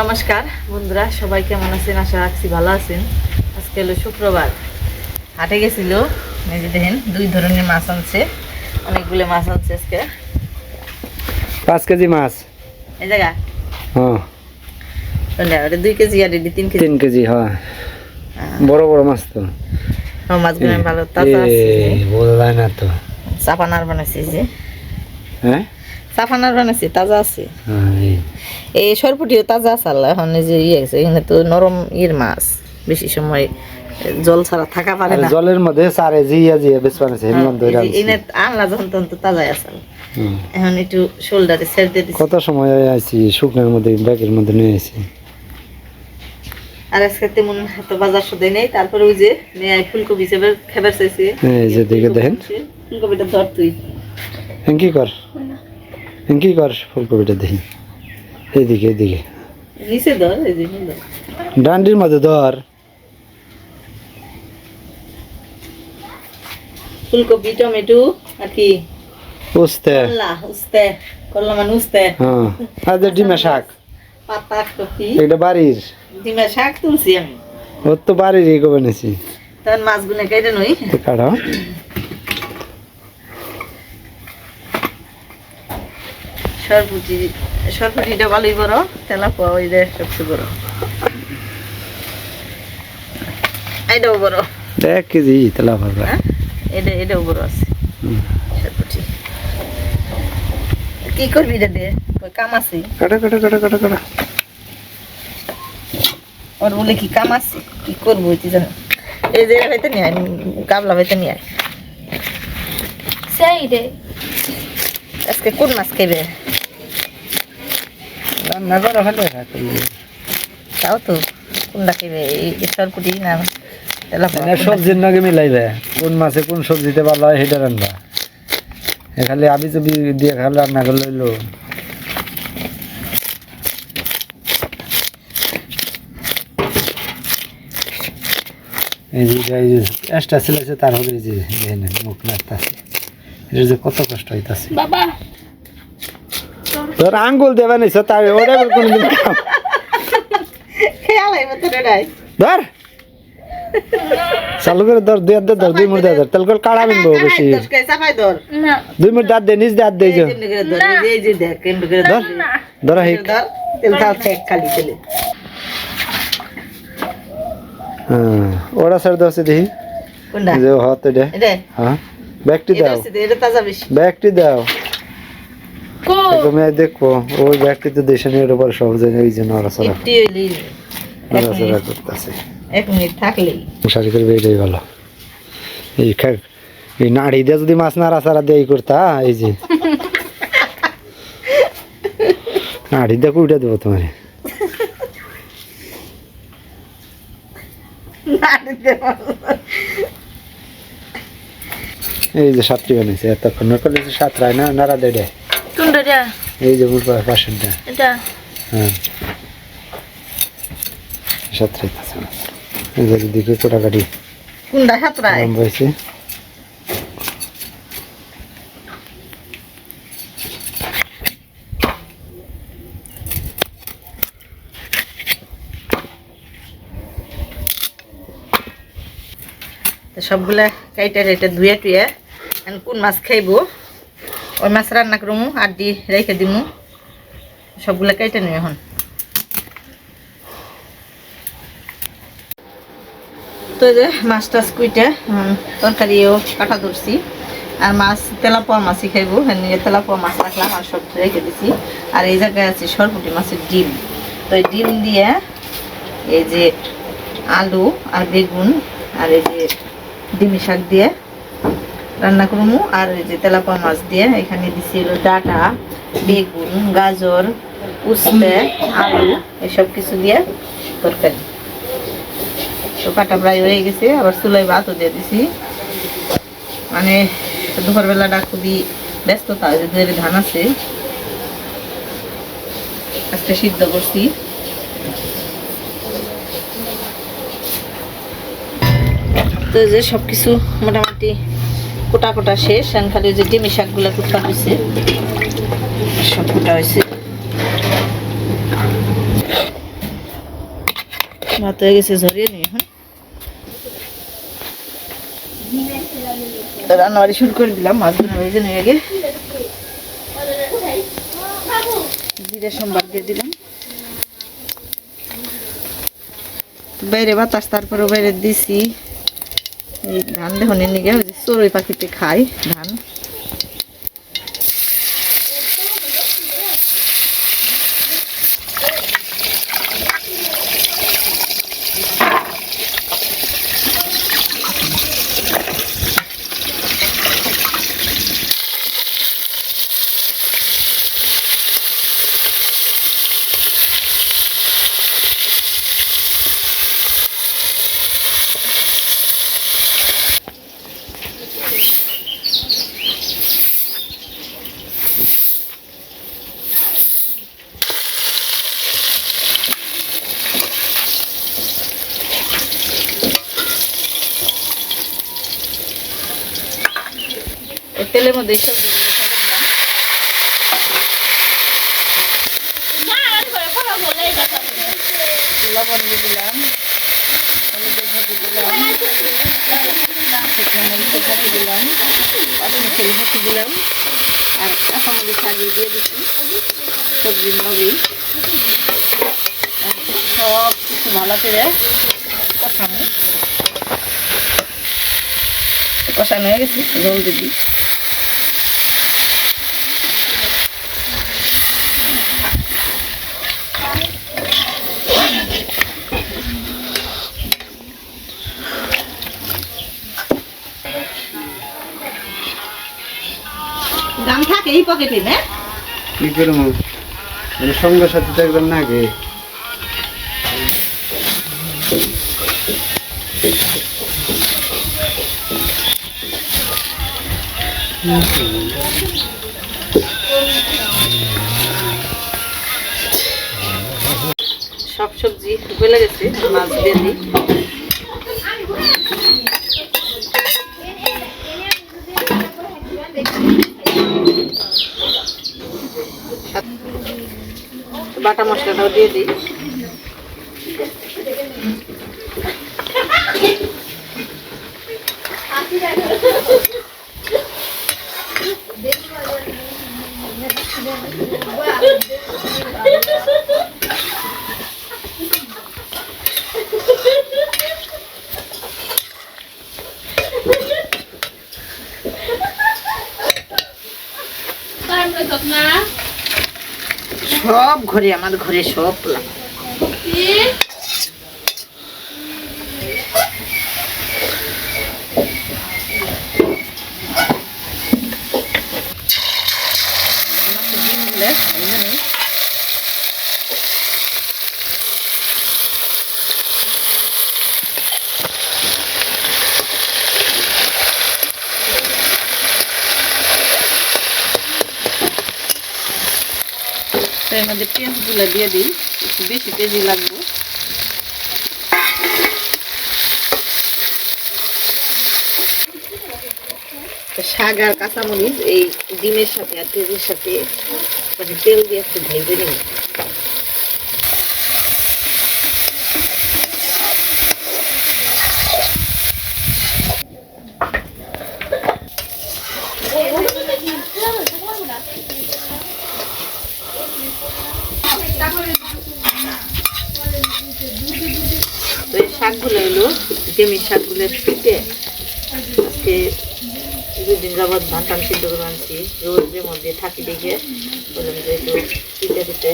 নমস্কার বন্ধুরা, সবাই কেমন আছেন? আশা রাখছি ভালো আছেন। আজকে হলো শুক্রবার, হাটে গেছিল। এই যে দেখেন, দুই ধরনের মাছ আনছে, অনেকগুলো মাছ আনছে আজকে। 5 কেজি মাছ এই জায়গা হ্যাঁ, 2 কেজি আর 3 কেজি 3 কেজি হ্যাঁ, বড় বড় মাছ তো। মাছগুলো ভালো তাজা আছে। বোঝা যায় না তো। চাপানার বানাইছে, যে হ্যাঁ চাপানার বানাইছে, তাজা আছে। হ্যাঁ, এই সরপুটিও তাজা আছে। এখন এই যে গেছে, এখানে তো নরম মাছ, বেশি সময় জল ছাড়া থাকা পারে না। জলের মধ্যে সারে জিয়া জিয়া বেশ বানাইছে হেমন্ত এনে আনলা যখন তখন তো তাজাই আছে। এখন একটু শোল্ডারে ছেড়ে দিয়ে দিছি। কত সময় আইছি শুকনার মধ্যে, ব্যাগের মধ্যে নিয়ে আইছি। আর আজকে তেমন এত বাজার সদাই নেই। তারপরে ওই যে মেয়ে ফুলকপি হিসেবে খাবার চাইছে। এই যে দিকে দেখেন, ফুলকপিটা ধর তুই। কি কর ফুলকপিটা দেখি। এইদিকে এইদিকে নিচে ধর, এই যে ধর, ডান্ডির মধ্যে ধর। ফুলকপি, টমেটো আর কি উস্তে করলা মানে উস্তে। হ্যাঁ, আর যে ডিমের শাক, পাতা কপি, এটা বাড়ির ডিমের শাক তুলছি আমি। ওর তো বাড়ির এগো বানিয়েছি। তখন মাছগুলো কেটে নই। কাটাও সরপুটিটা ভালোই বড়, তেলাপোয়া ওইটা সবচেয়ে বড়, এটাও বড়। 1 কেজি তেলা ভাজা। এটাও বড় আছে সরপুটি। কি করবি এটা দিয়ে? কাম আছে, কাটা কাটা কাটা কাটা কাটা। ওর বলে কি কাম আছে, কি করবো তুই জানো? এই যে হয়তো নিয়ে আয়, গাবলা হয়তো নিয়ে আয়। সেই রে, আজকে কোন মাছ খাইবে? রান্না করা হলে তাও তো কোনটা খাইবে? এই সরপুটি না তেলাপোয়া? সবজির নাকি মিলাইবে, কোন মাছে কোন সবজিতে ভালো হয় সেটা রান্না। খালি আবি চবি দিয়ে খালি রান্না করে লইলো। এই যে এক্সট্রা ছিল তার হবে, যে মুখ নাড়তেছে, এটা যে কত কষ্ট হইতাছে বাবা। তোর আঙ্গুল দেবে নিছ, তার ওটা কোনদিন কাম। খেয়াল আইবে তো রেডাই। ধর চালু করে ধর, 2 মিনিট ধর, তেল করে কাড়া বিনবো বেশি। চাপাই ধর, 2 মিনিট দাঁত দে, নিজ দাঁত দে। এই যে দেখ, কেমন করে ধর ধর হিক। ধর, তেল থাল ঠেক খালি তেলে। হ্যাঁ, ওরা স্যার দাও দেখি। কোনটা? যে হাত এটা। এটা হ্যাঁ, ব্যাগটি এটা দাও, আছে, এটা তাজা বেশি। ব্যাগটি দাও। তুমি দেখো ওই ব্যাগটি তো দেশে নিয়ে উপর সব জায়গায় এই যে নড়াচড়া একটু হইলি, নড়াচড়া করতেছে। 1 মিনিট থাকলেই শাড়ি করবে, এটাই ভালো। এই নাড়ি দিয়ে যদি মাছ নাড়াচাড়া দিয়ে করতা, এই যে নাড়ি দিয়ে কুইটা দেবো তোমার। এই যে 7টি বানিয়েছে, এতক্ষণ করলে 7 রায় না, নাড়া দেয়। কোনটা? এই যে মোট পাশেরটা। এটা হ্যাঁ, 7 রাইতেছে। এই যে দেখি কোটাকাটি কোনটা? 7 রায় হয়েছে। সবগুলা কাইটা রেটে ধুয়ে টুয়ে কোন মাছ খাইবো ওই মাছ রান্না করবো, আর দি রেখে দিমু। সবগুলা কাইটা নিই এখন। তো যে মাছ টাছ কুইটা তরকারিও কাটা ধরছি। আর মাছ তেলাপোয়া মাছই খাইবো, নিয়ে তেলাপোয়া মাছ রাখলাম আর সব রেখে দিছি। আর এই জায়গায় আছে সরপুটি মাছের ডিম। তো এই ডিম দিয়ে এই যে আলু আর বেগুন আর এই যে ডিমি শাক দিয়ে রান্না করবো। আর এই যে তেলাপোয়া মাছ দিয়ে এখানে দিছি হলো ডাঁটা, বেগুন, গাজর, উস্তে, আলু, এসব কিছু দিয়ে তরকারি। তো কাটা প্রায় হয়ে গেছে। আবার চুলাই ভাতও দিয়ে দিছি। মানে দুপুরবেলাটা খুবই ব্যস্ততা, ওই যে 2 ধান আছে আজকে সিদ্ধ করছি। তো যে সবকিছু মোটামুটি কোটা কোটা শেষ। খালি যে ডিমি শাকগুলো কুটা হয়েছে, সব কুটা হয়েছে। ভাত হয়ে গেছে, ঝরিয়ে নিই এখন। রান্নাবাড়ি শুরু করে দিলাম, মাছগুলো ভেজে নিয়ে গে জিরে সোমবার দিয়ে দিলাম। বাইরে বাতাস, তারপরে বাইরে দিছি এই ধান দেখুন নিয়ে ওই যে চড়ুই পাখিতে খায় ধান। তেলের মধ্যে সবজিগুলো ছেড়ে দিলাম। লবণ দিয়ে দিলাম, হলুদের ভাজি দিলাম, শুকনো মরিচের ভাজি দিলাম, পাঁচমিশালি ভাজি দিলাম, আর কাঁচামরিচ আগে দিয়ে দিচ্ছি সবজির লবেই। সব কিছু ভালো করে কষানো কষানো হয়ে গেছে, জল দিয়ে দিই। গান থাকে এই পকেটে না, কি করবো সঙ্গে সাথে তো একদম না গে। সব সবজি গলে গেছে, মাছ দিয়ে দিই। বাটা মশলাটাও দিয়ে দিই। সব ঘরে, আমার ঘরে সব পোলা। এর মধ্যে পেঁয়াজগুলো দিয়ে দিই, একটু বেশি পেঁয়াজি লাগবে। শাক আর কাঁচামরিচ এই ডিমের সাথে আর পেঁয়াজের সাথে তেল দিয়ে একটু ভেজে নিই। শাকগুলো হলো জমির শাকগুলো কেটে আজকে 2 দিন যাবৎ ধান টান সিদ্ধ করে আনছি, রোদের মধ্যে থাকি দেখে বললাম যে একটু পিঠে পিঠে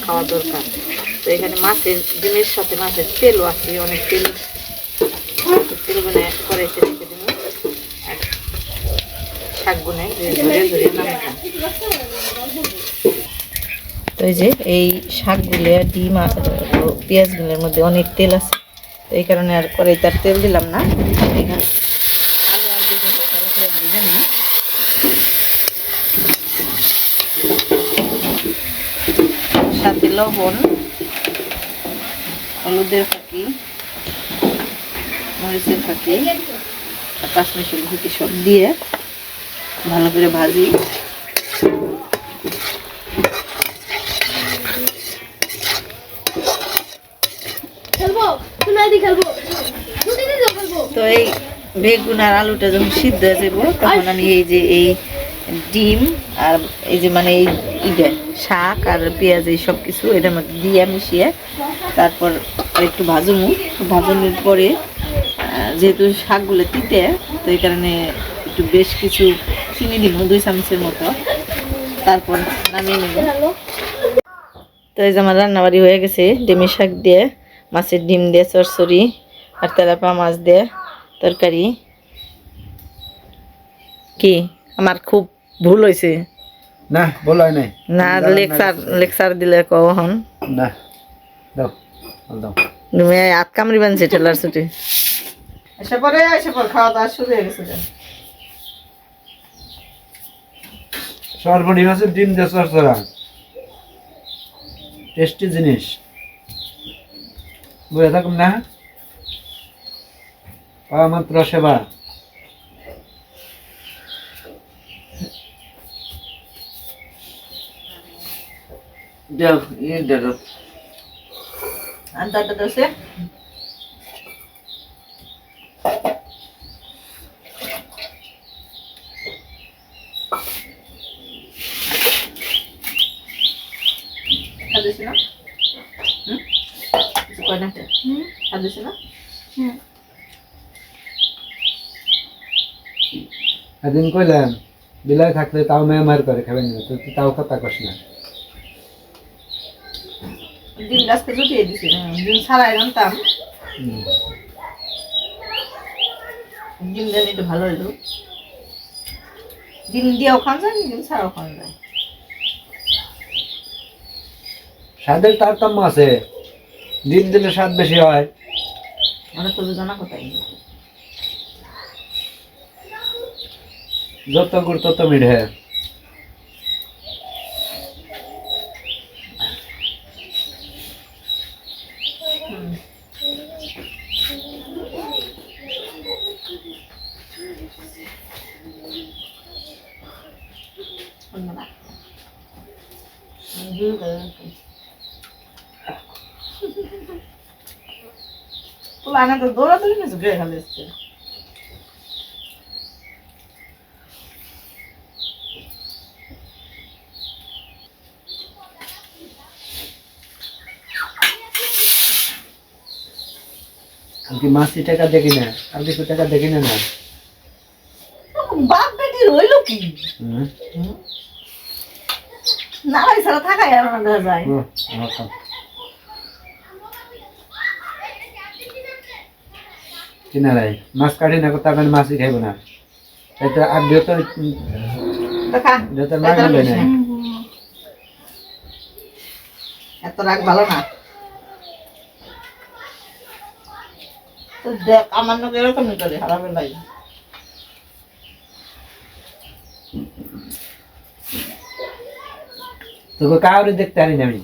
খাওয়া দরকার। তো এখানে মাছের ডিমের সাথে মাছের তেলও আছে, অনেক তেল মানে কড়াইতে রেখে দিব। আর শাকগুলো ধরে ধরে নামে। তো এই যে এই শাকগুলো ডিম আর পেঁয়াজগুলোর মধ্যে অনেক তেল আছে, তো এই কারণে আর কড়াইতে আর তেল দিলাম না। এখানে আলু আর বেগুন ভালো করে ভেজে নিই। সাথে লবণ, হলুদের ফাঁকি, মরিচের ফাঁকি, কাঁচমিশালি ফাঁকি সব দিয়ে ভালো করে ভাজি। তো এই বেগুন আর আলুটা যখন সিদ্ধ হয়ে যাবো তখন আমি এই যে এই ডিম আর এই যে মানে এই ইটা শাক আর পেঁয়াজ এই সব কিছু এটার মধ্যে দিয়ে মিশিয়ে তারপর একটু ভাজুমু ভাজানোর পরে যেহেতু শাকগুলো তিতে তো এই কারণে একটু বেশ কিছু চিনি দিব 2 চামচের মতো, তারপর নামিয়ে নেব। তো এই যে আমার রান্নাবাড়ি হয়ে গেছে, ডিমের শাক দিয়ে মাছের ডিম দিয়ে চরচড়ি আর তেলাপা মাছ দিয়ে তরকারি। কি আমার খুব ভুল হয়েছে? না বল হয় নাই না, লেকচার দিলে কখন না দাও দাও তুমি হাত কামড়ি বানছে ঠেলার ছুটি এসে পর খাওয়া দাওয়া শুরু হয়ে গেছে। সর্বনি মাছের ডিম দিয়ে চরচড়া টেস্টি জিনিস বুঝে থাকুন না, পাওয়া মাত্র সেবা। দাও ইয়ে দাও আন্দাটা দোসে খাদিস না কয়টা খাদিস না একদিন কইলাম বিলাই থাকলে তাও মেয়ে মার করে খাবেন না, তুই তাও কথা কস না। ডিম গাছকে জুটিয়ে দিছি, ডিম ছাড়াই রান্তাম, ডিম দেন একটু ভালো হইলো। ডিম দিয়েও খান যায়, ডিম ছাড়াও খান যায়। স্বাদের তারতম্য আছে, ডিম দিলে স্বাদ বেশি হয়। অনেক তো জানা কোথায় যত গুড় তত মিঠে। Tulangnya tuh dora tuh ini juga kali itu. কি মাসি টাকা দেখি না, আর কিছু টাকা দেখি না না। বাপ বেটি রইলো কি? না ভাই সারা থাকা আর না দেখা যায়। কিনারাই মাছ কাটি না করতে আমি মাছই খাইব না, এটা আর যত যত মাছ হলে না। এত রাগ ভালো না তো দেখ আমার লোক এরকম করে হারাবে লাগে। তোকে কাউরে দেখতে আনি না আমি,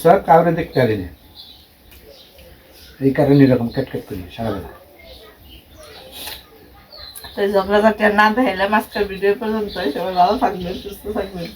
সব কাউরে দেখতে আনি না, এই কারণে এরকম কেটকেট করি সারাবেলা। তো ঝগড়াঝাটি না দেখাইলে আজকের ভিডিও পর্যন্ত, সবাই ভালো থাকবেন, সুস্থ থাকবেন।